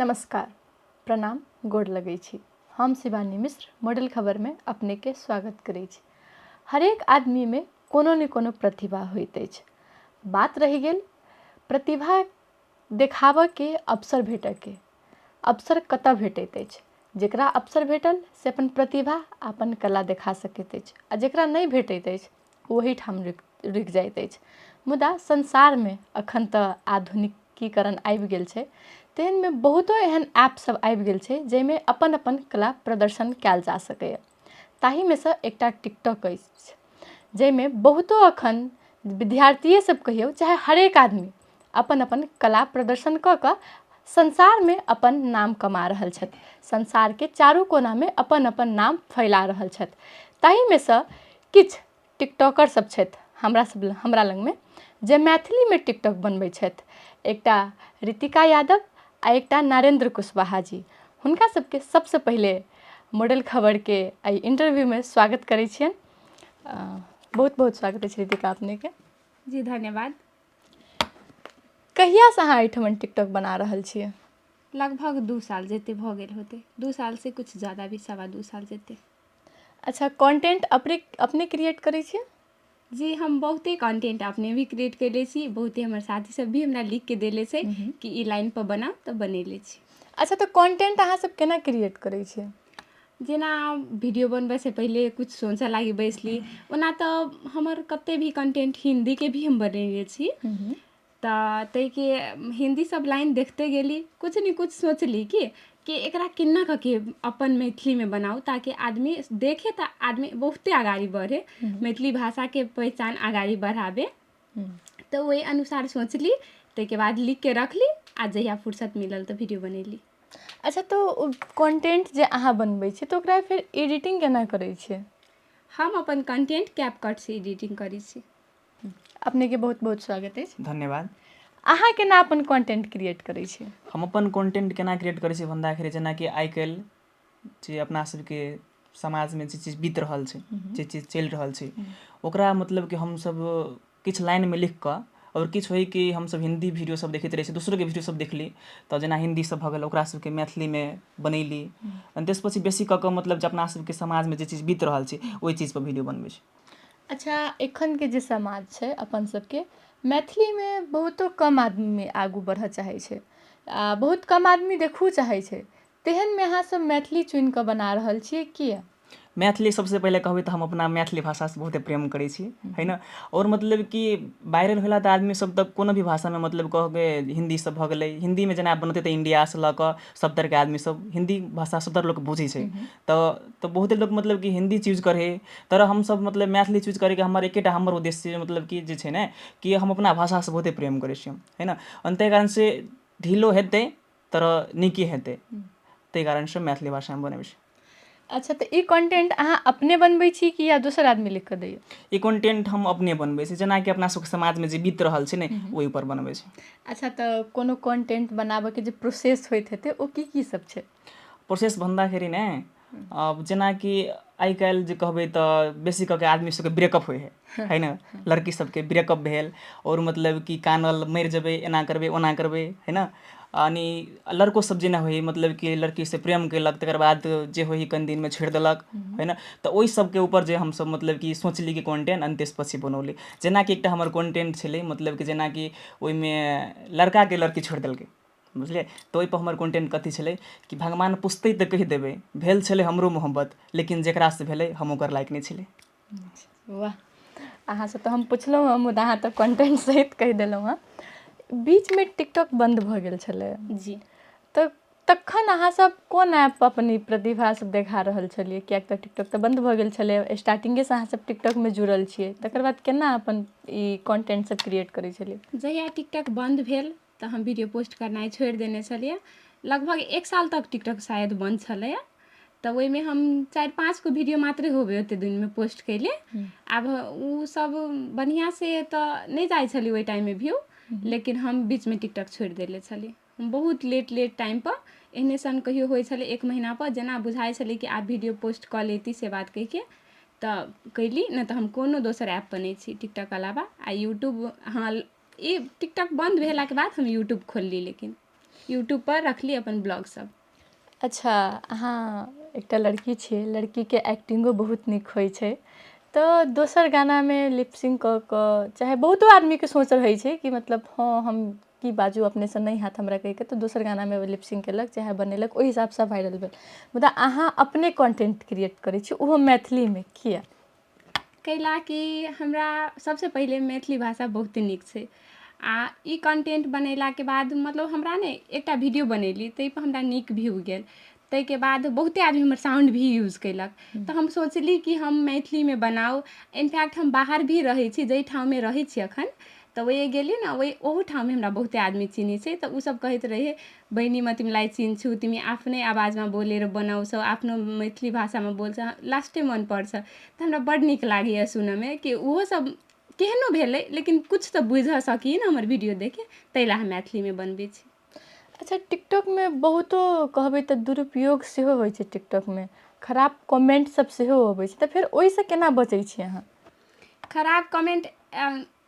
नमस्कार, प्रणाम, गोड़ लगै छी। हम शिवानी मिश्र मॉडल खबर में अपने के स्वागत करै छी। हरेक आदमी में कोनो न कोनो प्रतिभा होइत अछि। बात रहि गेल प्रतिभा देखाबऽ के अवसर भेटऽ के। अवसर कतऽ भेटैत अछि? जेकरा अवसर भेटल से अपन प्रतिभा अपन कला देखा सकैत अछि आ जेकरा नहि भेटैत अछि ओही ठाम रुकि जाइत अछि। मुदा संसार में अखन तऽ आधुनिकीकरण आबि गेल छै, तेहन में बहुतो एहन ऐप सब आबि गेल छै जाहिमे अपन अपन कला प्रदर्शन कयल जा सकैए। ताहि में से एकटा टिकटॉक अछि जाहिमे बहुतो अखन विद्यार्थिये सब कहियौ चाहे हरेक आदमी अपन अपन कला प्रदर्शन कऽ कऽ संसार में अपन नाम कमा रहल छथि। संसार के चारू कोना में अपन अपन नाम फैला रहल छथि। ताहि में से किछु टिकटॉकर सब छथि हमरा लग में जे मैथिली में टिकटॉक बनबै छथि। एकटा ऋतिका यादव आ एकटा नरेंद्र कुशवाहा जी। हुनका सबके सबसे पहिले मॉडल खबर के एहि इंटरव्यू में स्वागत करै छियनि। बहुत बहुत स्वागत अछि ऋतिका अपने के। जी धन्यवाद। कहिया से अहाँ एहिठमन टिकटॉक बना रहल छियै? लगभग 2 साल जेते भऽ गेल होते। 2 साल से कुछ ज़्यादा भी, 2.25 साल जेते। अच्छा, कंटेंट अपने क्रिएट करै छियै? जी हम बहुते कंटेंट अपने भी क्रिएट कैले छी। बहुते हमर साथी सब भी हमरा लिख के देले छै कि ई लाइन पर बना तऽ बनेले छी। अच्छा, तो कंटेंट अहाँ सब केना क्रिएट करै छियै? जेना वीडियो बनबै से पहिले कुछ सोचऽ लागी बैसली। ओना तऽ हमर कते भी कंटेंट हिंदी के भी हम बनेने छी। तऽ ताहिके हिंदी सब लाइन देखते गेली, कुछ न कुछ सोचली कि एकरा केना कऽ के अपन मैथिलीमे बनाउ ताकि आदमी देखे तऽ आदमी बहुते आगाड़ी बढ़े, मैथिली भाषाके पहचान आगाड़ी बढ़ाबे। तऽ ओहि अनुसार सोचली, ताहिके बाद लिख के रखली आ जहिया फुर्सत मिलल तऽ वीडियो बनेली। अच्छा, तो कंटेंट जे अहाँ बनबै छियै तऽ ओकरा फिर एडिटिंग केना करै छियै? हम अपन कंटेंट कैपकट से एडिटिंग करै छी। अपने के बहुत बहुत स्वागत अछि। धन्यवाद। अहाँ केना अपन कंटेंट क्रिएट करै छियै? हम अपन कंटेंट केना क्रिएट करै छी भन्दाखेरि जेनाकि आइ काल्हि जे अपना सबके समाजमे जे चीज बीत रहल छै, जे चीज चलि रहल छै, ओकरा मतलब कि हमसब किछु लाइनमे लिख कऽ, आओर किछु होइ कि हमसब हिंदी वीडियो सब देखैत रहै छी, दोसरोके वीडियो सब देखली तऽ जेना हिंदी सब भऽ गेल ओकरा सबके मैथिलीमे बनैली। त्यसपछि बेसी कऽ कऽ मतलब जे अपना सबके समाजमे जे चीज बीत रहल छै ओहि चीज पर वीडियो बनबै छी। अच्छा, एखन के जे समाज छै अपन सबके, मैथिली में बहुतो कम आदमी आगू बढ़ऽ चाहै छै आ बहुत कम आदमी देखू चाहै छै। तेहन में अहाँ सब मैथिली चुनि कऽ बना रहल छियै, किया? मैथिली सबसे पहिले कहबै तऽ हम अपना मैथिली भाषासँ बहुते प्रेम करै छी, है न। और मतलब कि वायरल होला तऽ आदमी सब तऽ कोनो भी भाषामे मतलब कहबै हिंदी सब भऽ गेलै, हिंदीमे जेना बनतै तऽ इंडियासँ लऽ कऽ सब तरहके आदमी सब हिंदी भाषा सब तरह लोक बुझै छै। तऽ बहुते लोक मतलब कि हिंदी चूज करै, तर हमसब मतलब मैथिली चूज करैके हमर एकेटा हमर उद्देश्य मतलब कि जे छै ने कि हम अपना भाषासँ बहुते प्रेम करै छी, है न। ताहि कारणसँ ढिलो हेतै तर नीके हेतै, ताहि कारणसँ मैथिली भाषामे बनबै छी। अच्छा, तऽ ई कंटेंट अहाँ अपने बनबै छी कि या दोसर आदमी लिख कऽ दैए? ई कंटेंट हम अपने बनबै छी, जेनाकि अपना सबके समाजमे जे बीत रहल छै ने ओहि पर बनबै छी। अच्छा, तऽ कोनो कंटेंट बनाबऽके जे प्रोसेस होइत हेतै ओ की सब छै? प्रोसेस भन्दाखेरि ने अब जेनाकि आइ काल्हि जे कहबै तऽ बेसी कऽ के आदमी सबके ब्रेकअप होइ है न। लड़की सबके ब्रेकअप भेल और मतलब कि कानल मरि जेबै, एना करबै ओना करबै, है न। यानी लड़को सब जेना होइ मतलब कि लड़की से प्रेम केलक तकर बाद जे होइ कनि दिनमे छोड़ि देलक, है न। तऽ ओहि सबके ऊपर जे हमसब मतलब कि सोचली कि कंटेंट त्यसपछि बनौली। जेनाकि एकटा हमर कंटेंट छलै मतलब कि जेनाकि ओहिमे लड़काके लड़की छोड़ि देलकै, बुझलियै। तऽ ओहिपर हमर कंटेंट कथी छलै कि भगवान पुछतै तऽ कहि देबै भेल छलै हमरो मोहब्बत, लेकिन जकरासँ भेलै हम ओकर लायक नहि छलै। वाह, अहाँसँ तऽ हम पुछलहुँ हँ मुदा अहाँ तऽ कंटेंट सहित कहि देलहुँ हँ। बीचमे टिकटॉक बन्द भऽ गेल छलै, जी तऽ तखन अहाँसब कोन ऐप अपन ई प्रतिभा सब देखा रहल छलियै? किएक तऽ टिकटॉक तऽ बन्द भऽ गेल छलै, स्टार्टिंगेसँ अहाँसब टिकटॉकमे जुड़ल छियै, तकर बाद केना अपन ई कंटेंट सब क्रिएट करै छलियै? जहिया टिकटॉक बन्द भेल तऽ हम वीडियो पोस्ट करनाइ छोड़ि देने छलियै। लगभग 1 साल तक टिकटॉक शायद बन्द छलैए। तऽ ओहिमे हम 4-5 गो वीडियो मात्रे होबे ओतेक दिनमे पोस्ट कैले। आब उ सब बढ़िआँसँ तऽ नहि जाइ छलै ओहि टाइममे व्यू, लेकिन हम बीचमे टिकटॉक छोड़ि देले छलियै। हम बहुत लेट टाइमपर एहने सन कहियो होइ छलै 1 महीनापर, जेना बुझाइ छलै कि आब वीडियो पोस्ट कऽ लेती से बात कहिके तऽ कैली, नहि तऽ हम कोनो दोसर ऐप पर नहि छी टिकटॉक अलावा। आ यूट्यूब, हाँ, ई टिकटॉक बन्द भेलाके बाद हम यूट्यूब खोलली। लेकिन यूट्यूब पर रखली अपन ब्लॉग सब। अच्छा, अहाँ एकटा लड़की छियै, लड़कीके एक्टिंगो बहुत नीक होइ छै, तऽ दोसर गानामे लिपसिंग कऽ कऽ चाहे बहुतो आदमीके सोच रहै छै कि मतलब हाँ हम की बाजू अपनेसँ नहि हैत हमरा कहिके, तऽ दोसर गानामे लिपसिंग केलक चाहे बनेलक, ओहि हिसाबसँ वायरल भेल। मुदा अहाँ अपने कॉन्टेंट क्रिएट करै छी, ओहो मैथिलीमे, किया? कैला कि हमरा सबसे पहिले मैथिली भाषा बहुत नीक छै आ ई कंटेंट बनेलाके बाद मतलब हमरा ने एकटा वीडियो बनेली ताहिपर हमरा नीक व्यू गेल, ताहिके बाद बहुते आदमी हमर साउंड भी यूज कयलक, तऽ हम सोचली कि हम मैथिलीमे बनाउ। इनफैक्ट हम बाहर भी रहै छी, जाहि ठाममे रहै छी एखन, तऽ ओहि गेली ने ओहू ठाममे हमरा बहुते आदमी चिन्है छै, तऽ ओसभ कहैत रहै बहिनी म तिमीलाई चिन्छु, तिमी आफ्नै आवाजमा बोलेर बनाउँछौ, आफ्नो मैथिली भाषामा बोल्छौ, लास्टे मन पर्छ। तऽ हमरा बड्ड नीक लागैए सुनयमे कि ओहोसभ केहनो भेलै लेकिन कुछ तऽ बुझि सकी ने हमर वीडियो देखे, ताहि लए हम मैथिलीमे बनबै छी। अच्छा, टिकटॉकमे बहुतो कहबै तऽ दुरुपयोग सेहो होइ छै टिकटॉकमे, खराब कमेंट सब सेहो अबै छै, तऽ फेर ओहिसँ केना बचै छी अहाँ? खराब कमेंट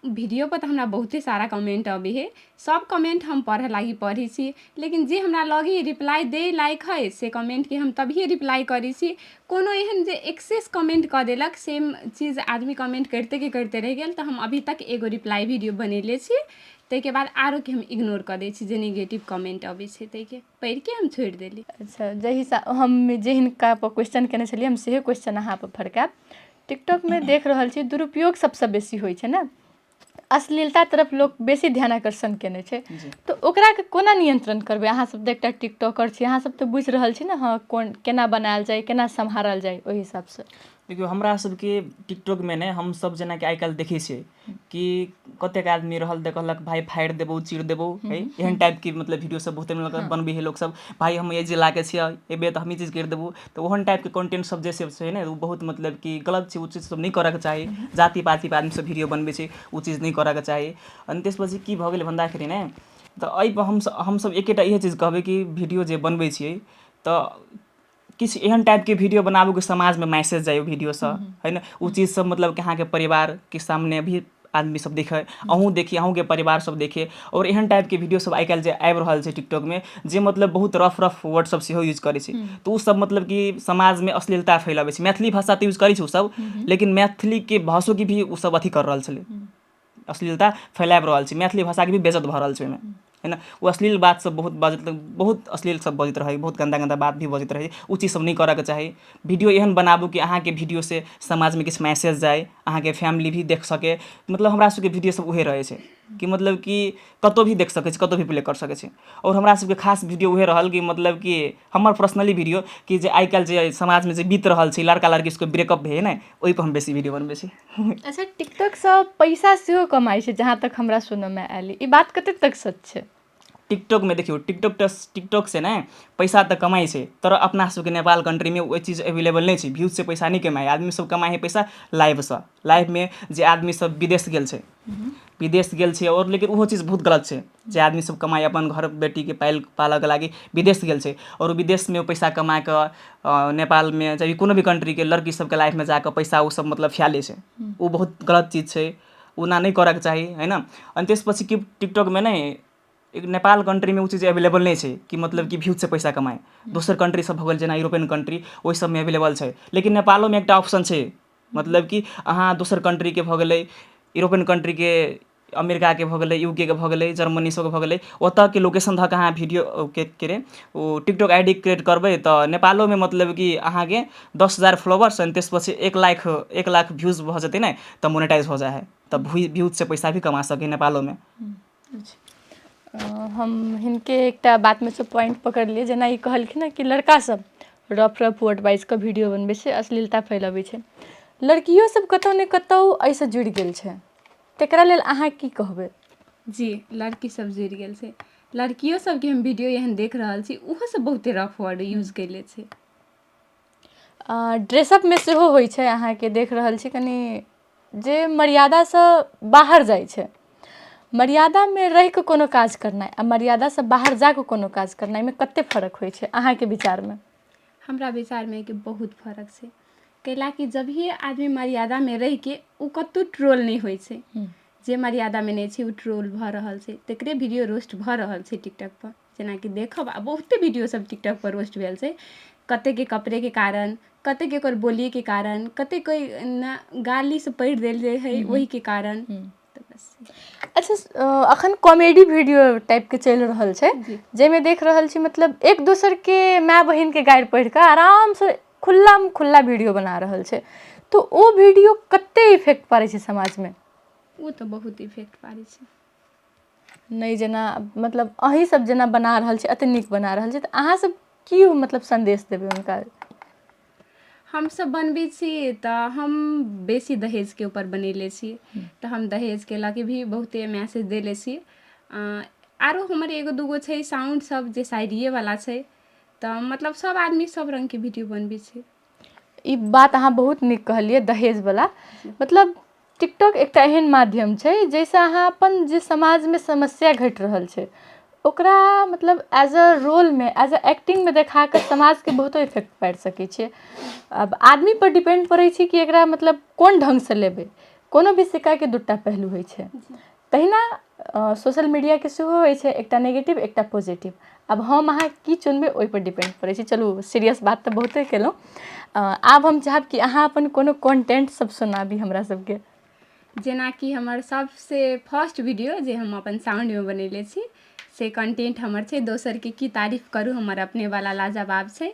वीडियो पर तऽ हमरा बहुते सारा कमेंट अबै हइ, सब कमेंट हम पढ़े लागी पढ़ै छी, लेकिन जे हमरा लगी रिप्लाई दै लायक है से कमेंटके हम तभिए रिप्लाई करै छी। कोनो एहन जे एक्सेस कमेंट कऽ देलक, सेम चीज आदमी कमेंट करिते रहि गेल, तऽ हम अभी तक एगो रिप्लाई वीडियो बनेले छी, ताहिके बाद आरोके हम इग्नोर कऽ दै छी जे नेगेटिव कमेंट अबै छै, ताहिके पढ़िके हम छोड़ि देली। अच्छा, हम जे हिनकापर क्वेश्चन केने छलियै हम सेहे क्वेश्चन अहाँपर फड़कायब। टिकटॉकमे देख रहल छी दुरुपयोग सबसँ बेसी होइ छै ने, अश्लीलता तरफ लोक बेसी ध्यानाकर्षण केने छै, तऽ ओकराके कोना नियंत्रण करबै? अहाँ सब तऽ एकटा टिकटॉकर छी, अहाँ सब तऽ बुझि रहल छी ने हाँ केना बनायल जाय, केना सम्हारल जाय, ओहि हिसाबसँ। देखियौ, हमरा सबके टिकटॉकमे ने हमसब जेनाकि आइ काल्हि देखै छियै कि कतेक आदमी रहल तऽ कहलक भाई फाड़ि देबौ, चीर देबौ, है एहन टाइपके मतलब वीडियो सब बहुते बनबै है लोक सब, भाई हम ये जिलाके छियै, एबे तऽ हम ई चीज करि देबौ, तऽ ओहन टाइपके कंटेंट सब जे सब छै ने ओ बहुत मतलब कि गलत छै, ओ चीज सब नहि करऽके चाही। जाति पातिके आदमी सब वीडियो बनबै छै, ओ चीज नहि करऽके चाही। अनि त्यसपछि की भऽ गेलै भन्दाखेरि ने, तऽ एहिपर हमसब एकेटा इहे चीज कहबै कि वीडियो जे बनबै छियै तऽ किछु एहन टाइपके वीडियो बनाबू कि समाजमे मैसेज जाइ ओ वीडियोसँ, है ने, ओ चीज सब मतलब कि अहाँके परिवारके सामने भी आदमी सब देखै, अहूँ देखिए, अहूँके परिवार सब देखे। और एहन टाइपके वीडियो सब आइ काल्हि जे आबि रहल छै टिकटॉकमे, जे मतलब बहुत रफ वर्ड सब सेहो यूज करै छै, तऽ ओ सब मतलब कि समाजमे अश्लीलता फैलाबै छै। मैथिली भाषा तऽ यूज करै छै ओ सब, लेकिन मैथिलीके भाषोके भी ओ सब अथी कर रहल छलै, अश्लीलता फैलाबि रहल छै, मैथिली भाषाके भी बेइज्जत भऽ रहल छै ओहिमे, है ने। ओ अश्लील बात सब बहुत अश्लील सब बजैत रहै, बहुत गन्दा बात भी बजैत रहै, ओ चीज सब नहि करऽके चाही। वीडियो एहन बनाबू कि अहाँके वीडियोसँ समाजमे किछु मैसेज जाय, अहाँके फैमिली भी देख सके। मतलब हमरा सबके वीडियो सब उहे रहै छै कि मतलब कि कतौ भी देख सकै छै, कतौ भी प्ले कर सकै छै। और हमरा सबके खास वीडियो उहे रहल कि मतलब कि हमर पर्सनली वीडियो कि जे आइ काल्हि जे समाजमे जे बीत रहल छै, लड़का लड़की सबके ब्रेकअप भेल ने, ओहिपर हम बेसी वीडियो बनबै छी। अच्छा, टिकटॉकसँ पैसा सेहो कमाइ छै जहाँ तक हमरा सुनऽमे आयल, ई बात कतेक तक सच छै? टिकटॉकमे देखियौ, टिकटॉकसँ ने पैसा तऽ कमाइ छै, तर अपना सबके नेपाल कंट्रीमे ओ चीज एवेलेबल नहि छै। व्यूजसँ पैसा नहि कमाइ, आदमी सब कमाइ है पैसा लाइवसँ। लाइवमे जे आदमी सब विदेश गेल छै और लेकिन ओहो चीज बहुत गलत छै, जे आदमी सब कमाइ अपन घर बेटीके पालऽके लागि विदेश गेल छै, और ओ विदेशमे ओ पैसा कमाकऽ नेपालमे चाहे कोनो भी कंट्रीके लड़की सबके लाइफमे जाकऽ पैसा ओ सब मतलब खिया लै छै। ओ बहुत गलत चीज छै, ओना नहि करऽके चाही, है ने। अनि त्यसपछि कि टिकटॉकमे ने एक नेपाल कंट्रीमे ओ चीज एवेलेबल नहि छै कि मतलब कि व्यूजसँ पैसा कमाइ। दोसर कंट्री सब भऽ गेल जेना यूरोपियन कंट्री, ओहि सबमे एवेलेबल छै, लेकिन नेपालोमे एकटा ऑप्शन छै, मतलब कि अहाँ दोसर कंट्रीके भऽ गेलै, यूरोपियन कंट्रीके, अमेरिकाके भऽ गेलै, यूके के भऽ गेलै, जर्मनी सबके भऽ गेलै, ओतऽके लोकेशन धऽ कऽ अहाँ वीडियो ओ टिकटॉक आई डी क्रिएट करबै तऽ नेपालोमे मतलब कि अहाँके 10,000 फॉलोवर्स, अनि त्यसपछि 1 लाख व्यूज भऽ जेतै ने, तऽ मोनेटाइज हो जाइ है, तऽ व्यूजसँ पैसा भी कमा सकै नेपालोमे। हम हिनके एकटा बातमे से पॉइंट पकड़लियै, जेना ई कहलखिन हँ कि लड़कासब रफ वर्ड बाजि कऽ वीडियो बनबै छै, अश्लीलता फैलबै छै, लड़कियो सब कतौ ने कतौ एहिसँ जुड़ि गेल छै, तकरा लेल अहाँ की कहबै? जी, लड़की सब जुड़ि गेल छै, लड़कियो सबके हम वीडियो एहन देख रहल छी, ओहो सब बहुते रफ वर्ड यूज कैले छै। ड्रेसअपमे सेहो होइ छै, अहाँके देख रहल छी कनि जे मर्यादासँ बाहर जाइ छै। मर्यादामे रहि कऽ कोनो काज करनाइ आ मर्यादासँ बाहर जा कऽ कोनो काज करनाइमे कतेक फर्क होइ छै अहाँके विचारमे? हमरा विचारमे कि बहुत फर्क छै, कैलाकि जब ही आदमी मर्यादामे रहि के ओ कतौ ट्रोल नहि होइ छै। जे मर्यादामे नहि छै ओ ट्रोल भऽ रहल छै, तकरे वीडियो रोस्ट भऽ रहल छै टिकटॉक पर। जेनाकि देखब आ बहुते वीडियो सब टिकटॉक पर पोस्ट भेल छै, कते के कपड़े के कारण, कते के ओकर बोलिए के कारण, कते कोई ना गाली से पढ़ि देल जाइ है वही के कारण। तो बस अच्छा अखन कॉमेडी वीडियो टाइप के चल रहल छै, जी। जेमे देख रहल छी मतलब एक दोसर के माय बहिन के गारि पढ़ि के आराम से खुला वीडियो बना रहल छै, तो ओ वीडियो कते इफेक्ट पड़ै छै समाज में? वो तो बहुत इफेक्ट पारै छै। नहीं जेना मतलब अहीं सब जेना बना रहल छी, अते नीक बना रहल छी, तो अहाँ सब की मतलब संदेश देबै उनका? हम सब बनबै छी तऽ हम बेसी दहेज के ऊपर बनेले छी, तऽ हम दहेज के लाके भी बहुते मैसेज देले छी। आरो हमर एगो दूगो छै साउंड सब जे शायरिये वाला छै, तऽ मतलब सब आदमी सब रंग के वीडियो बनबै छै। ई बात अहाँ बहुत नीक कहलिए दहेज वाला, मतलब टिकटॉक एकटा एहन माध्यम छै जैसे अहाँ अपन जे समाज में समस्या घटि रहल छै ओकरा मतलब एज अ रोल में, एज अ एक्टिंग में देखा के समाज के बहुतो इफेक्ट पाड़ि सकै छियै। अब आदमी पर डिपेंड पड़ै छै कि एकरा मतलब कोन ढंग से लेबै। कोनो भी सिक्का के दूटा पहलू होइ छै, तहिना सोशल मीडिया के सेहो होइ छै, एकटा नेगेटिव एकटा पॉजिटिव। अब हम अहाँ की चुनबै ओहि पर डिपेंड पड़ै छै। चलू सीरियस बात तऽ बहुते केलहुँ, आब हम चाहब कि अहाँ अपन कोनो कॉन्टेंट सब सुनाबी हमरा सबके। जेनाकि हमर सबसे फर्स्ट वीडियो जे हम अपन साउंड में बनेले छी से कंटेंट हमर छै दोसर के की तारीफ करू हमर अपने वाला लाजवाब छै।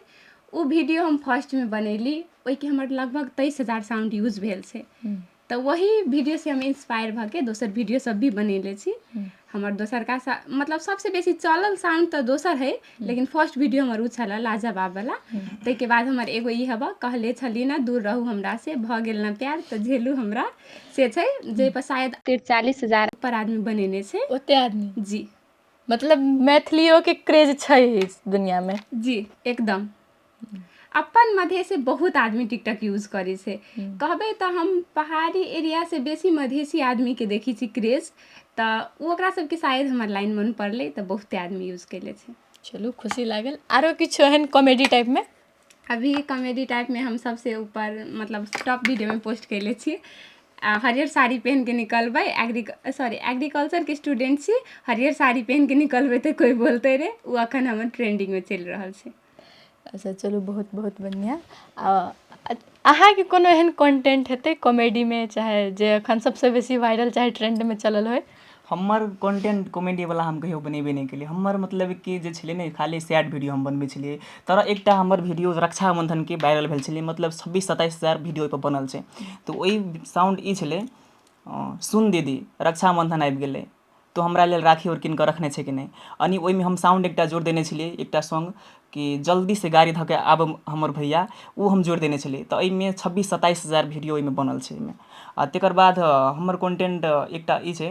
ओ वीडियो हम फर्स्ट में बनैली, ओहिके हमर लगभग 23,000 साउंड यूज भेल छै। तऽ वही वीडियो से हम इंस्पायर भऽ के दोसर वीडियो सब भी बनेले छी। हमर दोसर का मतलब सबसे बेसी चलल साउंड तऽ दोसर है, लेकिन फर्स्ट वीडियो हमर उ छल लाजवाब वाला। ताहिके बाद हमर एगो ई हबऽ कहले छली ना दूर रहू हमरा से, भऽ गेल ना प्यार तऽ झेलू हमरा, से छै जे पर शायद 43,000 पर आदमी बनेने छै। ओते आदमी जी मतलब मैथिलियों के क्रेज छै इस दुनिया में। जी एकदम। अपन मधेसी बहुत आदमी टिकटॉक यूज करै छै। कहबै तऽ हम पहाड़ी एरिया से बेसी मधेसी आदमी के देखै छी क्रेज, तऽ ओकरा सबके शायद हमर लाइन मन पड़लै तऽ बहुते आदमी यूज कैले छै। चलू खुशी लागल। आरो किछो एहन कॉमेडी टाइप में? अभी कॉमेडी टाइप में हम सबसे ऊपर मतलब टॉप वीडियो में पोस्ट कैले छी, हरियर साड़ी पहन के निकलबै, एग्रीकल्चर के स्टूडेंट छी, हरियर साड़ी पहन के निकलबै तऽ कोई बोलते रे, वो अखन हमर ट्रेंडिंग में चलि रहल छै। अच्छा चलू बहुत बहुत बढ़िया। अहाँ के कोनो एहन कंटेंट हेतै कॉमेडी में चाहे जे अखन सबसे बेसी वायरल चाहे ट्रेंड में चलल होय? हमर कंटेंट कॉमेडी वाला हम कहियो बनेबे नहीं केलिए। हमर मतलब कि जे छलै ने खाली सैड वीडियो हम बनबै छलिए। तर एकटा हमर वीडियो रक्षाबंधन के वायरल भेल छलै, मतलब 26-27 हज़ार वीडियो ओहि पर बनल छै। तऽ ओहि साउंड ई छलै, सुन दीदी रक्षाबंधन आबि गेलै, तो हमरा लेल राखी और कीन कऽ रखने छै कि नहीं। यानी ओहिमे हम साउंड एकटा जोड़ देने छलिए, एकटा सॉन्ग कि जल्दी से गाड़ी धऽ के आब हमर भैया, ओ हम जोड़ देने छलिए। तऽ एहिमे 26-27 हज़ार वीडियो ओहिमे बनल छै। एहिमे आ तकर बाद हमर कंटेंट एकटा ई छै,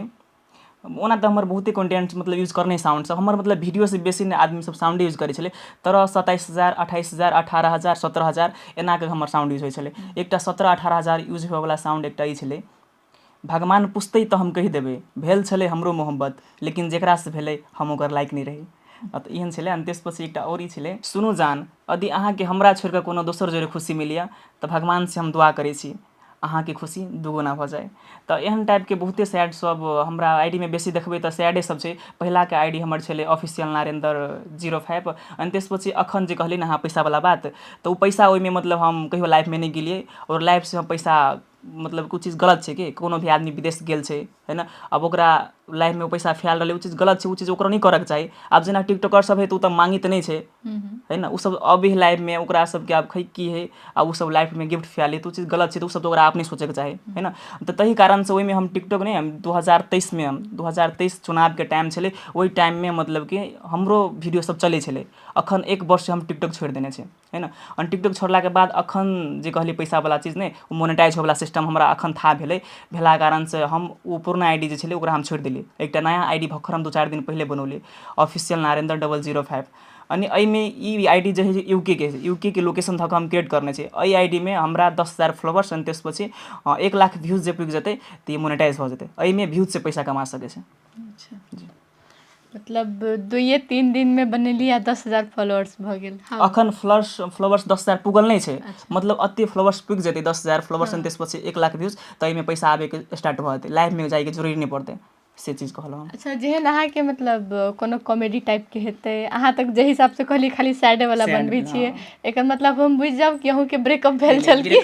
ओना तऽ हमर बहुते कंटेंट मतलब यूज करने साउंड सब, हमर मतलब वीडियो से बेसी ने आदमी सब साउंडे यूज करै छलै। तर 27,000 28,000 18,000 17,000 एना के हमर साउंड यूज होइ छलै। एकटा 17-18 हज़ार यूज होयवला साउंड एकटा ई छलै, भगवान पुछतै तऽ हम कहि देबै भेल छलै हमरो मोहब्बत, लेकिन जेकरासँ भेलै हम ओकर लायक नहीं रही। तऽ एहन छलै। अनि त्यसपछि एकटा और ई छलै, सुनू जान यदि अहाँके हमरा छोड़ि कऽ कोनो दोसर जोड़े खुशी मिलैए तऽ भगवानसँ हम दुआ करै छी अहाँके खुशी दुगुना भऽ जाए। तऽ एहन टाइपके बहुते सैड सब हमरा आईडी में बेसी देखबै तऽ सैडे सब छै। पहिलाके आईडी हमर छलै ऑफिशियल नारेंद्र 05। अनि त्यसपछि अखन जे कहली ने अहाँ पैसा वाला बात, तऽ ओ पैसा ओहिमे मतलब हम कहियो लाइफ में नहीं गेलिए। और लाइफ से हम पैसा मतलब कुछ चीज गलत छै कि कोनो भी आदमी विदेश गेल छै है ना, अब ओकरा लाइफ में वो पैसा फैल रहलै, वो चीज गलत छै, वो चीज ओकरा नहीं करऽ के चाही। आब जेना टिकटॉकर सब है तो उ तऽ मांगी तऽ नहीं छै है ना, उ सब अभी लाइफ में ओकरा सबके आब की है आ उ सब लाइफ में गिफ्ट फैली तो उ चीज गलत छै, तो उ सब तो ओकरा अपने सोचे के चाही है ना। तऽ तही कारण से ओहिमे हम टिकटॉक नहीं, हम 2023 में 2023 चुनाव के टाइम छलै, ओहि टाइम में मतलब कि हमरो वीडियो सब चलै छलै। अखन 1 वर्ष से हम टिकटॉक छोड़ि देने छै है ना। और टिकटॉक छोड़ला के बाद अखन जे कहली पैसा वाला चीज नहीं, वो मोनेटाइज होवला सिस्टम हमरा अखन था भेलै। भेला कारण से हम वो पुराना आईडी जे छलै ओकरा हम छोड़ि देलिए, एकटा नया आईडी भखर हम 2-4 दिन पहले बनौलिए, ऑफिशियल नारेंद्र 005। अनि एहिमे ई आईडी जे है यूके के लोकेशन धऽ कऽ हम क्रिएट करने छै। एहि आईडी में हमरा 10,000 फॉलोवर्स, अनि त्यसपछि 1 लाख व्यूज जे पुगि जेतै तऽ ई मोनेटाइज भऽ जेतै। एहिमे व्यूज से पैसा कमा सकै छै। अच्छा जी, मतलब 2-3 दिन में बनेलिए 10,000 फॉलोअर्स भऽ गेल। अखन फ्लोवर्स 10,000 पुगल नहीं छै, मतलब अते फ्लोवर्स पुगि जेतै 10,000 फ्लोवर्स, अनि त्यसपछि 1 लाख व्यूज, तऽ एहिमे पैसा आबे के स्टार्ट भऽ जेतै। लाइफ में जाए के जरूरी नहीं पड़तै, से चीज कहलहुँ हम। अच्छा, जेहन अहाँके मतलब कोनो कॉमेडी टाइपके हेतै, अहाँ तक जे हिसाबसँ कहली खाली सैडे वाला सैड बनबै वाला, छियै, हाँ। एकर मतलब हम बुझि जाब कि अहूँके ब्रेकअप भेल छल कि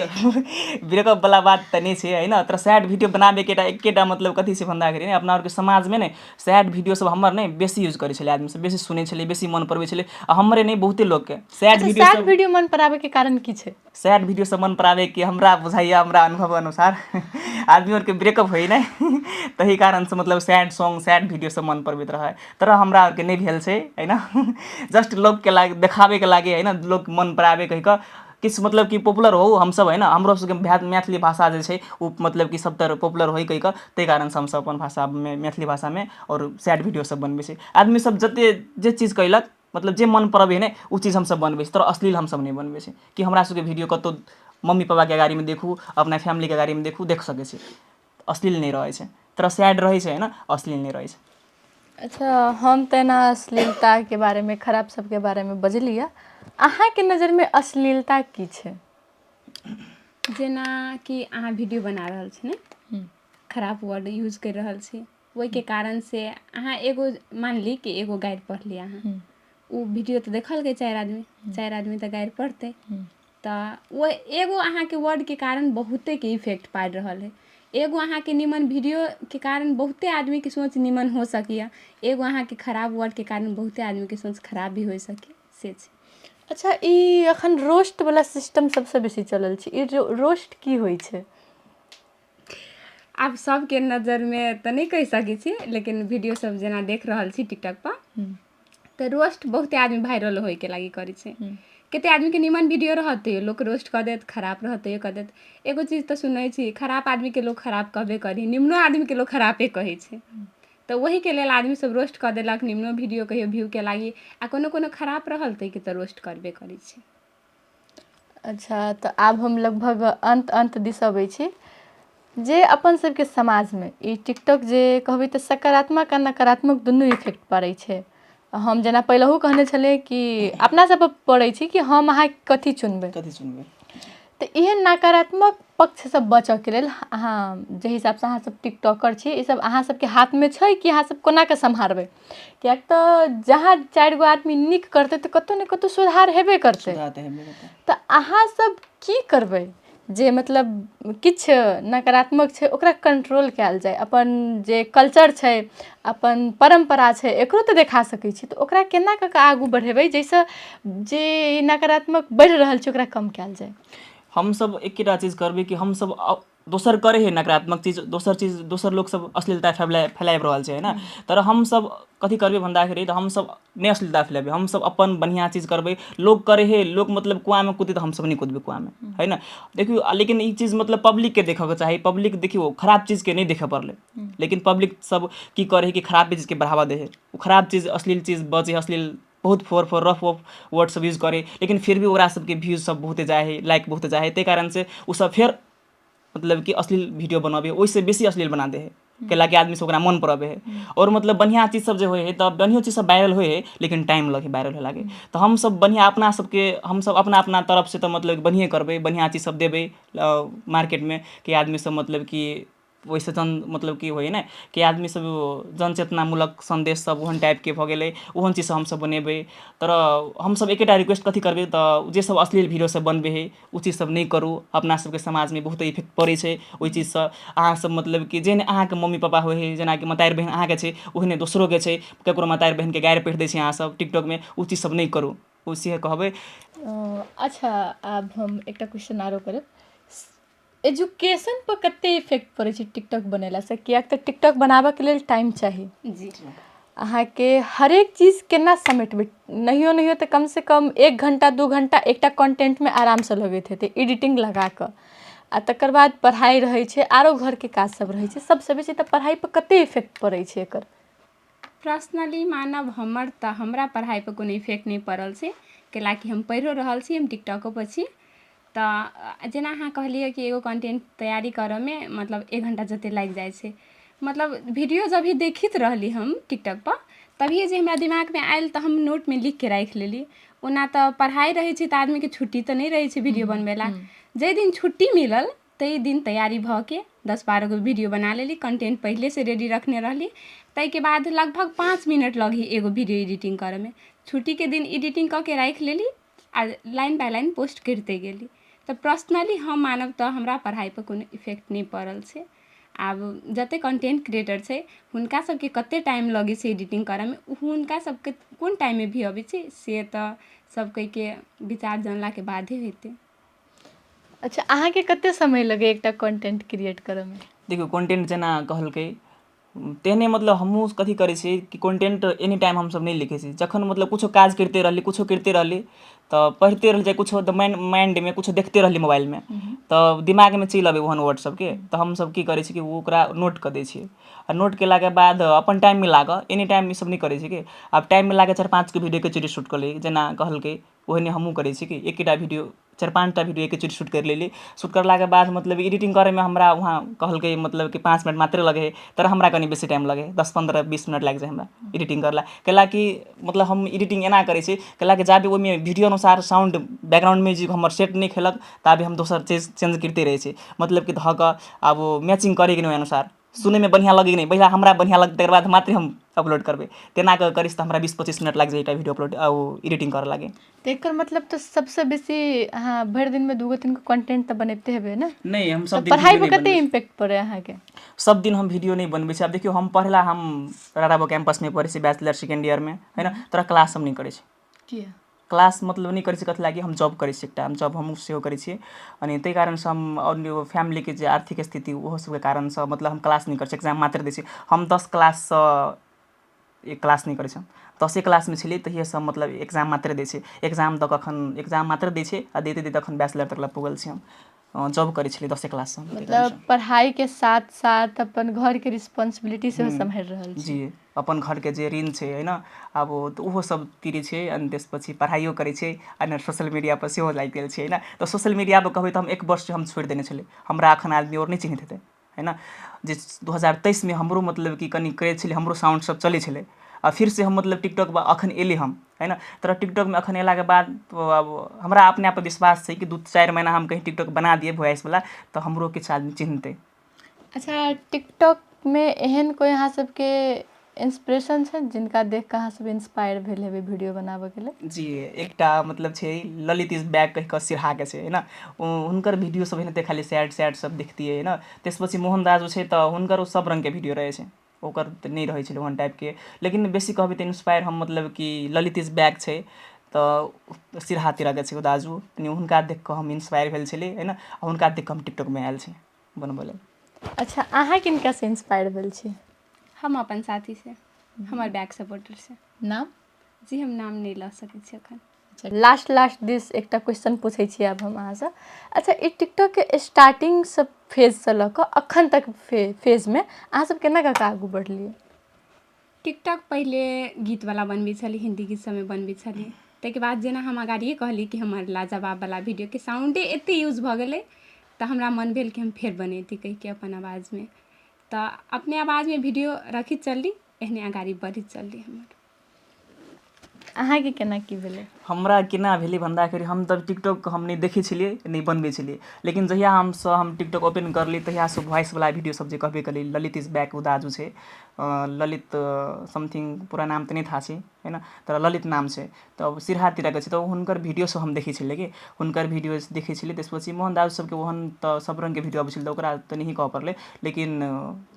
ब्रेकअप वाला बात त नहीं छै होइन, तर सैड भिडियो बनाबे के एकेटा मतलब कथी छै भन्दाखेरि अपना आरके समाजमे ने सैड भिडियो सब हमर ने बेसी यूज करै छलै आदमी सब, बेसी सुनै छलै, बेसी मन पड़बै छलै। आ हमरे नहीं बहुते लोगके सैड अच्छा, भिडियो सैड सब, वीडियो मन पराबैके कारण की छै? सैड भिडियो सब मन पराबे कि हमरा बुझाइया, हमरा अनुभव अनुसार आदमी और के ब्रेकअप होइ नै तही कारण से मतलब सैड सॉन्ग, सैड भिडियो सब मन पड़बैत रहे। तर हमरा और के नहीं भेल छै होइन जस्ट लोग के लागे, देखाबे के लागे होइन, लोग मन पराबे कहि क किछु मतलब कि पॉपुलर हो हमसब होइन, हमरो सबके मैथिली भाषा जे छै उ मतलब कि सब तर पॉपुलर होइ कहि क, ताहि कारण से हमसब अपन भाषामे, मैथिली भाषामे और सैड भिडियो सब बनबै छै। आदमी सब जते जे चीज कइलक मतलब जे मन पड़बै ने उ चीज हमसब बनबै छी, तर अश्लील हमसब नहीं बनबै छी कि हमरा सबके भिडियो कतौ मम्मी पापा के अगाडि में देखू, अपना फैमिली के अगाडि में देखू, देख सकै छी, अश्लील नहीं रहै छै। तर सैड रहै छै होइन, अश्लील नहीं रहै छै। अच्छा, हम तऽ एना अश्लीलताके बारेमे, खराब सबके बारेमे बजलियै, अहाँके नजरमे अश्लीलता की छै? जेना कि अहाँ वीडियो बना रहल छी ने, खराब वर्ड यूज कर रहल छी, ओहिके कारण से अहाँ एगो मान ली कि एगो गारि पढ़ली अहाँ, उ वीडियो तऽ देखलकै 4 आदमी तऽ गारि पढ़तै, तऽ वो एगो अहाँके वर्डके कारण बहुतेके इफेक्ट पाड़ि रहल है। एगो अहाँके निमन वीडियोके कारण बहुते आदमीके सोच निमन हो सकैए, एगो अहाँके खराब वर्डके कारण बहुते आदमीके सोच खराब भी हो सकै, से छै। अच्छा, ई अखन रोस्ट वाला सिस्टम सबसँ बेसी चलल छै, ई रोस्ट की होइ छै? आब सबके नजरमे तऽ नहीं कहि सकै छी, लेकिन वीडियो सब जेना देख रहल छी टिकटॉक पर, तऽ रोस्ट बहुते आदमी वायरल होइके लागि करै छै। कते आदमीके निमन वीडियो रहतै, लोक रोस्ट कऽ देत, खराब रहतै कऽ देत। एगो चीज तऽ सुनै छी, खराब आदमीके लोक खराब कहबे करी, निमनो आदमीके लोक खराबे कहै छै। तऽ वहीके लेल आदमी सब रोस्ट कऽ देलक, निमनो वीडियो कहियो व्यूके लागी, आ कोनो खराब रहल ताहिके तऽ रोस्ट करबे करै छै। अच्छा, तऽ आब हम लगभग अंत दिस अबै छी। जे अपन सबके समाजमे ई टिकटॉक जे कहबै तऽ सकारात्मक आ नकारात्मक दुनू इफेक्ट पड़ै छै। हम जेना पहिलहू कहने छलियै कि अपना सब पर पड़ै छै कि हम अहाँ कथी चुनबै, तऽ एहन नकारात्मक पक्षसँ बचऽके लेल अहाँ जे हिसाबसँ अहाँ सब टिकटॉकर छी, ई सब अहाँ सबके हाथमे छै कि अहाँ सब कोना कऽ सम्हारबै? किएक तऽ जहाँ 4 गो आदमी नीक करतै तऽ कतौ ने कतौ सुधार हेबे करतै। तऽ अहाँ सब की करबै जे मतलब किछु नकारात्मक छै ओकरा कंट्रोल कयल जाय? अपन जे कल्चर छै, अपन परम्परा छै, एकरो तऽ देखा सकै छी, तऽ ओकरा केना कऽ कऽ आगू बढ़ेबै जाहिसँ जे नकारात्मक बढ़ि रहल छै ओकरा कम कयल जाय? हमसब एकेटा चीज करबै कि हमसब दोसर करे है नकारात्मक चीज, दोसर लोग सब अश्लीलता फैलाबि रहल छै होइन, तर हमसब कथी करबै भन्दाखेरि तऽ हमसब नहि अश्लीलता फैलाबै, हमसब अपन बढ़िया चीज करबै। लोग करे है, लोग मतलब कुआँमे कूदे तऽ हमसब नहीं कूदबै कुआँमे, होइन। देखियौ, लेकिन ई चीज मतलब पब्लिकके देखऽके चाही। पब्लिक देखियौ खराब चीजके नहीं देखऽ पड़लै, लेकिन पब्लिक सब की करे है कि खराब चीजके बढ़ावा दे है, खराब चीज, अश्लील चीज बजे, अश्लील बहुत रफ वर्ड सब यूज करे, लेकिन फिर भी ओकरा सबके व्यूज सब बहुते जाए है, लाइक बहुते जाए है, ताहि कारण से उ सब फेर मतलब कि अश्लील वीडियो बनाबे, ओहिसे बेसी अश्लील बना दे है, कैलाकि आदमी सब ओकरा मन पड़बै है। और मतलब बढ़िया चीज सब जे होइ है तऽ बढ़ियो चीज सब वायरल होइ है, लेकिन टाइम लगे वायरल होइ लागे। तऽ हमसब बढ़िया अपना सबके, हमसब अपना तरफ से तऽ मतलब बढ़िया करबै, बढ़िया चीज सब देबै मार्केटमे, कि आदमी सब मतलब कि ओहिसँ मतलब कि होइ ने कि आदमी सब जनचेतनामूलक संदेश सब ओहन टाइपके भऽ गेलै, ओहन चीज सब हमसब बनेबै। तर हमसब एकेटा रिक्वेस्ट कथी करबै तऽ जे सब अश्लील वीडियो सब बनबै है उ चीज सब नहीं करू। अपना सबके समाजमे बहुत इफेक्ट पड़ै छै ओहि चीजसँ। अहाँ सब मतलब कि जेहन अहाँके मम्मी पापा होइ है, जेनाकि मतारि बहिन अहाँके छै, ओहने दोसरोके छै, ककरो मतारि बहिनके गारि पढ़ि दै छै अहाँ सब टिकटॉकमे, उ चीज सब नहीं करू, उसे कहबै। अच्छा, आब हम एकटा क्वेश्चन आरो करब। एजुकेशन पर कते इफेक्ट पड़ै छै टिकटॉक बनेलासँ? किएक तऽ टिकटॉक बनाबऽके लेल टाइम चाही, जी। अहाँके हरेक चीज केना समेटबै? नहियो तऽ कमसँ कम 1 घंटा 2 घंटा एकटा कॉन्टेंटमे आरामसँ लगैत हेतै, एडिटिंग लगा कऽ। आ तकर बाद पढ़ाइ रहै छै, आरो घरके काज सब रहै छै, सबसँ बेसी तऽ पढ़ाइपर कते इफेक्ट पड़ै छै एकर? पर्सनली मानब हमर तऽ हमरा पढ़ाइपर कोनो इफेक्ट नहीं पड़ल छै, कैलाकि हम पढ़िओ रहल छी, हम टिकटॉको पर छी। तऽ जेना अहाँ कहलियै कि एगो कॉन्टेंट तैयारी करऽमे मतलब 1 घंटा जते लागि जाइ छै, मतलब वीडियो जब भी देखैत रहली हम टिकटॉक पर, तभिए जे हमरा दिमागमे आयल तऽ हम नोटमे लिख के राखि लेली। ओना तऽ पढ़ाइ रहै छै तऽ आदमीके छुट्टी तऽ नहीं रहै छै वीडियो बनबै ला। जाहि दिन छुट्टी मिलल तई दिन तैयारी भ के 10-12 गो वीडियो बना लेली, कंटेंट पहले से रेडी रखने रहली। तई के बाद लगभग 5 मिनट लगी एगो वीडियो एडिटिंग करे में। छुट्टी के दिन एडिटिंग क के राख लेली आ लाइन बाय लाइन पोस्ट करते गेली। तो पर्सनली हम मानब तो हमरा पढ़ाई पर कोनो इफेक्ट नहीं पड़ल छै। आब जते कंटेंट क्रिएटर छै हुनका सबके कते टाइम लगे छै एडिटिंग करे में, हुनका सबके कोन टाइम में भी अबै छै से तो सब कोई के विचार जानला के बादे हेतै। अच्छा, अहाँके कते समय लगे एकटा कंटेंट क्रिएट करे में? देखियौ कंटेंट जेना कहलकै तेहने मतलब हमहूँ कथी करै छियै कि कंटेंट एनी टाइम हमसब नहीं लिखै छी। जखन मतलब कुछो काज करते रहली तऽ पढ़ते रहली, चाहे कुछो माइंड में कुछो देखते रहली मोबाइल में, तऽ दिमाग में चलि अबै ओहन वर्ड सबके, तऽ हमसब की करै छी कि ओकरा नोट कऽ दै छियै। आ नोट केला के बाद अपन टाइम मिला कऽ, एनी टाइम ई सब नहीं करै छी कि आब टाइम मिला के 4-5 के वीडियो एके चोटी शूट कर ली। जेना कहलकै ओहने हमहूँ करै छी कि एकेटा वीडियो 4-5टा वीडियो एके चोटी शूट कर लेली। शूट करला के बाद मतलब एडिटिंग करे में हमरा वहाँ कहलकै मतलब कि 5 मिनट मात्रे लगे है, तर हमरा कनी बेसी टाइम लगे, 10-15-20 मिनट लाग जाए हमरा एडिटिंग करला। कैलाकि मतलब हम एडिटिंग एना करै छी, कैलाकि जाबे ओहिमे वीडियो अनुसार साउंड बैकग्राउंड म्यूजिक हमर सेट नहीं खेलक ताबे हम दोसर चीज चेंज करते रहे छी। मतलब कि धऽ कऽ आब मैचिंग करे के नहीं अनुसार सुने में बढ़िया लगे नहीं, पहिला हमरा बढ़िया लगतै तकर बाद मात्रे हम अपलोड करबै। तेना कऽ करिस तऽ हमरा 20-25 मिनट लाग जाए एकटा वीडियो अपलोड एडिटिंग करे लागे। तो एकर मतलब तो सबसे बेसी अहाँ भरि दिन में 2-3 गो कंटेंट तो बनैते हेबे ना? नहीं हम तो सब दिन पढ़ाई वीडियो पर नहीं कते बनबै। इम्पैक्ट पड़े अहाँके? सब दिन हम वीडियो नहीं बनबै छी। अब देखियो हम पढ़ला हम राराबो कैंपस में पढ़ै छी, बैचलर सेकेंड ईयर में है ना, तोरा क्लास हम नहीं करै छी। किया? क्लास मतलब नहीं करै छी कथी लागी, हम जॉब करै छी, एकटा हम जॉब हमहूँ सेहो करै छियै। अनि ताहि कारणसँ हम और फैमिली के जे आर्थिक स्थिति ओहो सबके कारणसँ मतलब हम क्लास नहीं करै छी, एग्जाम मात्र दै छी। हम 10 क्लाससँ एक क्लास नहीं करै छी। 10 क्लास में छलियै तहिएसँ मतलब एग्जाम मात्रे दै छै। एग्जाम दऽ कऽ अखन एग्जाम मात्र दै छै आ दैते दैते अखन बैचलर तक पुगल छी हम। जॉब करै छलियै 10 क्लाससँ हम। मतलब पढ़ाई के साथ साथ अपन घर के रिस्पांसिबिलिटी सेहो सम्हारि रहल छी। जी, अपन घर के जे ऋण छै है ना, आब तऽ ओहो सब तिरै छै। अनि त्यसपछि पढ़ाइयो करै छै आ सोशल मीडिया पर सेहो लागि गेल छै है ना। तऽ सोशल मीडिया पर कहबै तऽ हम 1 वर्ष हम छोड़ि देने छलियै। हमरा अखन आदमी और नहीं चिन्हैत हेतै है ना। जे 2023 में हमरो मतलब कि कनी करै छलै, हमरो साउंड सब चलै छलै आ फिर से हम मतलब टिकटॉक पर अखन एली हम है ना। तोरा टिकटॉक में अखन एला के बाद तो अब हमरा अपने आप पर विश्वास छै कि 2-4 महीना हम कहीं टिकटॉक बना दिए वॉइस वाला तऽ हमरो किछु आदमी चिन्हतै। अच्छा, टिकटॉक में एहन कोई अहाँ सबके इंस्पिरेशन छै जिनका देख कऽ अहाँ सब इंस्पायर भेल हेबै वीडियो बनाबऽ के लेल? जी, एकटा मतलब छै ललित इज बैक कहि कऽ सिरहा के छै है ना। हुनकर वीडियो सब एनाहिते खाली सैड सब देखतियै है ना। त्यसपछि मोहन दाजू छै तऽ हुनकर सब रंग के वीडियो रहै छै, ओकर तऽ नहीं रहै छलै ओहन टाइप के। लेकिन बेसी कहबै तऽ इंस्पायर हम मतलब कि ललित इज बैक छै तऽ सिरहा तिरहा के छै ओ दाजू, हुनका देख कऽ हम इंस्पायर भेल छलियै है ना। आ हुनका देख कऽ हम टिकटॉक में आयल छी बनबऽ लेल। अच्छा, अहाँ किनका से इंस्पायर भेल छी? हम अपन साथी से, हमर बैक सपोर्टर से। नाम? जी हम नाम नहीं लऽ सकै छी अखन। अच्छा, लास्ट दिस एकटा क्वेश्चन पूछै छी आब हम अहाँसँ। अच्छा, ई टिकटॉक के स्टार्टिंग से फेज से लऽ कऽ अखन तक फेज में अहाँ सब केना कऽ आगू बढ़लियै? टिकटॉक पहिले गीत वाला बनबै छली, हिंदी गीत सब में बनबै छली। ताहिके बाद जेना हम अगाड़िए कहली कि हमर लाजवाब वाला वीडियो के साउंडे एते यूज भऽ गेलै तऽ हमरा मन भेल कि हम फेर बनैती कहिके अपन आवाज में। तऽ अपने आवाज में वीडियो रखैत चलली, एहने अगाड़ी बढ़ैत चलली हमर। अहाँके केना की भेलै? हमरा केना भेलै भन्दाखेरि हम तऽ टिकटॉक हम नहीं देखै छलियै, नहीं बनबै छलियै। लेकिन जहिया हम टिकटॉक ओपन करली तहियासँ वॉइस वाला वीडियो सब जे कहबे कली ललित इज बैक उ दाजू छै, ललित समथिंग पूरा नाम तऽ नहीं था छै है ना, तर ललित नाम छै। तऽ सिरहा तिरहा के छै तऽ हुनकर वीडियो सब हम देखै छलियै कि हुनकर वीडियो देखै छलियै। त्यसपछि मोहन दाजू सबके ओहन तऽ सब रंग के वीडियो अबै छलै तऽ ओकरा तऽ नहीं कहऽ पड़लै। लेकिन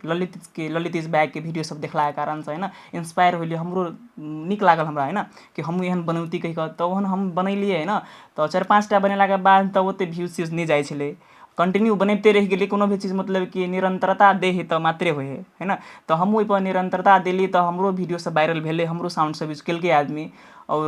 ललित इज बैक के वीडियो सब देखला के कारण से है ना इंस्पायर होलियै, हमरो नीक लागल हमरा है ना कि हमहूँ एहन बनौती कहि कऽ। तऽ ओहन हम बनैलियै है ना, तऽ 4-5टा बनेला के बाद तऽ ओते व्यूज त्यूज नहीं जाइ छलै। कंटिन्यू बनैबते रहि गेलियै, कोनो भी चीज मतलब कि निरंतरता दै है तऽ मात्रे होइ है ना। तऽ हमहूँ ओहिपर निरंतरता देली तऽ हमरो वीडियो सब वायरल भेलै, हमरो साउंड सब यूज केलकै आदमी। और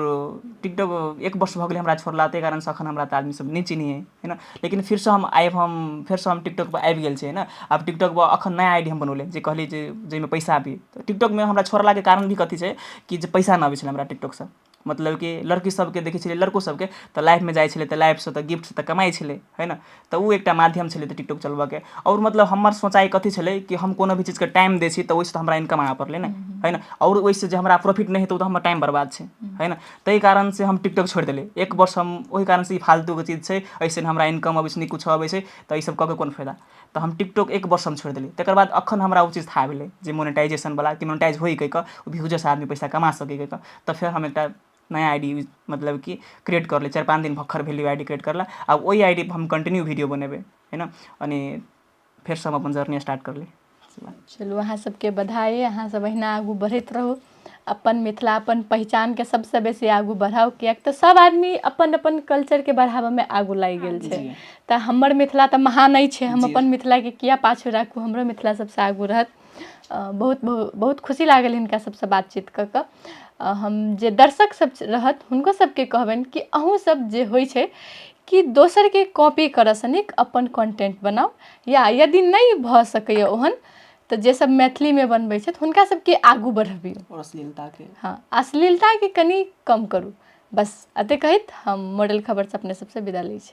टिकटॉक 1 वर्ष भऽ गेलै हमरा छोड़ला, ताहि कारणसँ अखन हमरा तऽ आदमी सब नहीं चिन्है है ना। लेकिन फेरसँ हम टिकटॉक पर आबि गेल छी है ना। आब टिकटॉक पर अखन नया आईडी हम बनौले जे कहली जे जाहिमे पैसा आबी। तऽ टिकटॉक में हमरा छोड़ला के कारण भी कथी छै कि जे पैसा ना अबै छलै हमरा टिकटॉक से। मतलब कि लड़की सबके देखै छलिए लड़को सबके तऽ लाइफमे जाइ छलै तऽ लाइफसँ तऽ गिफ्टसँ तऽ कमाइ छलै है न। तऽ उ एकटा माध्यम छलै तऽ टिकटॉक चलबऽके। और मतलब हमर सोचाइ कथी छलै कि हम कोनो भी चीजके टाइम दै छी तऽ ओहिसँ तऽ हमरा इनकम आबऽ पड़लै ने, है न। और ओहिसँ जे हमरा प्रॉफिट नहि हेतै तऽ हमर टाइम बर्बाद छै, है न। ताहि कारणसँ हम टिकटॉक छोड़ि देलियै 1 वर्ष। हम ओहि कारणसँ ई फालतूके चीज छै, एहिसँ हमरा इनकम अबै छै नहि किछु अबै छै, तऽ ई सब कऽ के कोन फायदा। तऽ हम टिकटॉक 1 वर्ष हम छोड़ि देलियै। तकर बाद अखन हमरा ओ चीज था भेलै जे मोनेटाइजेशनवला कि मोनेटाइज होइ कहिके व्यूजसँ आदमी पैसा कमा सकै कहिके। तऽ फेर हम एकटा नया आईडी मतलब कि क्रिएट करले 4-5 दिन भक्खर भेल आईडी क्रिएट करला। आब ओहि आईडी पर हम कंटिन्यू वीडियो बनेबै, है न। अनि फेरसँ हम अपन जर्नी स्टार्ट करली। चलू अहाँ सबके बधाई, अहाँ सब अहिना आगू बढ़ैत रहू, अपन मिथिला अपन पहचानके सबसँ बेसी आगू बढ़ाउ। किएक तऽ सब आदमी अपन अपन कल्चरके बढ़ाबऽमे आगू लागि गेल छै। तऽ हमर मिथिला तऽ महान अछि, हम अपन मिथिलाके किया पाछू राखू, हमरो मिथिला सबसँ आगू रहत। बहुत बहुत बहुत खुशी लागल हिनका सबसँ बातचीत कऽ कऽ। हम जे दर्शक सब रहत हुनको सबके कहबनि कि अहूँ सब जे होइ छै कि दोसरके कॉपी करऽसँ नीक अपन कॉन्टेंट बनाउ, या यदि नहि भऽ सकैए ओहन तऽ जे सब मैथिलीमे बनबै छथि हुनका सबके आगू बढ़बियौ। और अश्लीलताके, हाँ, अश्लीलताके कनि कम करू। बस एते कहैत हम मॉडल खबरसँ अपने सबसँ विदा लै छी।